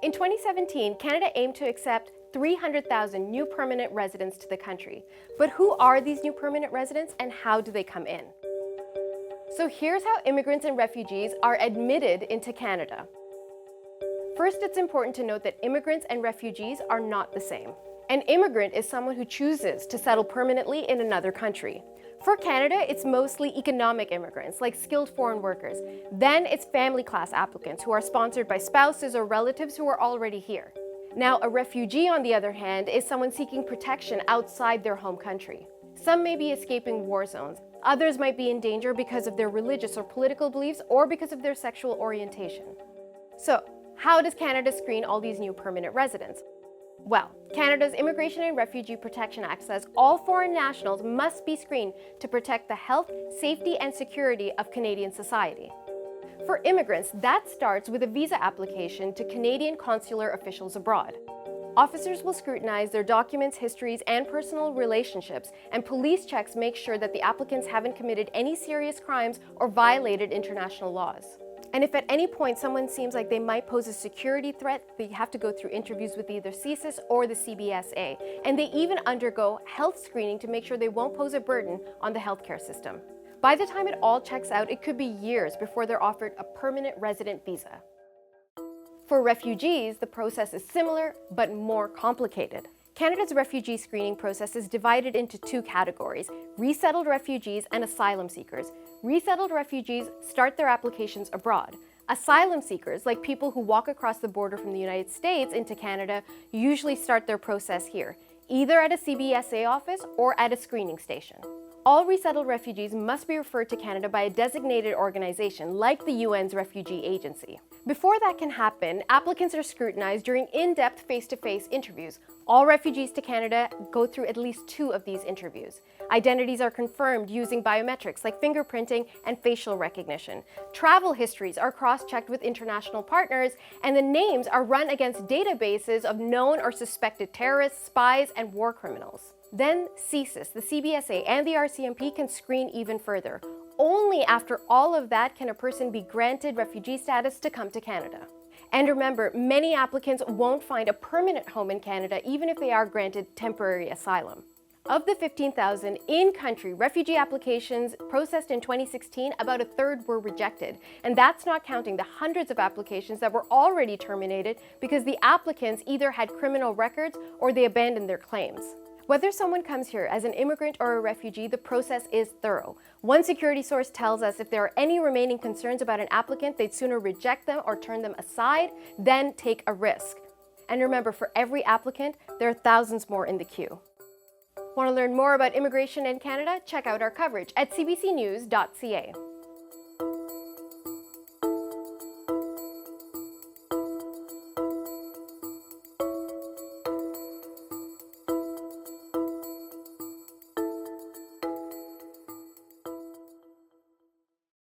In 2017, Canada aimed to accept 300,000 new permanent residents to the country. But who are these new permanent residents and how do they come in? So here's how immigrants and refugees are admitted into Canada. First, it's important to note that immigrants and refugees are not the same. An immigrant is someone who chooses to settle permanently in another country. For Canada, it's mostly economic immigrants, like skilled foreign workers. Then it's family class applicants who are sponsored by spouses or relatives who are already here. Now, a refugee, on the other hand, is someone seeking protection outside their home country. Some may be escaping war zones. Others might be in danger because of their religious or political beliefs or because of their sexual orientation. So, how does Canada screen all these new permanent residents? Well, Canada's Immigration and Refugee Protection Act says all foreign nationals must be screened to protect the health, safety, and security of Canadian society. For immigrants, that starts with a visa application to Canadian consular officials abroad. Officers will scrutinize their documents, histories, and personal relationships, and police checks make sure that the applicants haven't committed any serious crimes or violated international laws. And if at any point someone seems like they might pose a security threat, they have to go through interviews with either CSIS or the CBSA. And they even undergo health screening to make sure they won't pose a burden on the healthcare system. By the time it all checks out, it could be years before they're offered a permanent resident visa. For refugees, the process is similar but more complicated. Canada's refugee screening process is divided into two categories: resettled refugees and asylum seekers. Resettled refugees start their applications abroad. Asylum seekers, like people who walk across the border from the United States into Canada, usually start their process here, either at a CBSA office or at a screening station. All resettled refugees must be referred to Canada by a designated organization, like the UN's Refugee Agency. Before that can happen, applicants are scrutinized during in-depth face-to-face interviews. All refugees to Canada go through at least 2 of these interviews. Identities are confirmed using biometrics like fingerprinting and facial recognition. Travel histories are cross-checked with international partners, and the names are run against databases of known or suspected terrorists, spies, and war criminals. Then CSIS, the CBSA, and the RCMP can screen even further. Only after all of that can a person be granted refugee status to come to Canada. And remember, many applicants won't find a permanent home in Canada even if they are granted temporary asylum. Of the 15,000 in-country refugee applications processed in 2016, about a third were rejected. And that's not counting the hundreds of applications that were already terminated because the applicants either had criminal records or they abandoned their claims. Whether someone comes here as an immigrant or a refugee, the process is thorough. One security source tells us if there are any remaining concerns about an applicant, they'd sooner reject them or turn them aside than take a risk. And remember, for every applicant, there are thousands more in the queue. Want to learn more about immigration in Canada? Check out our coverage at CBCNews.ca.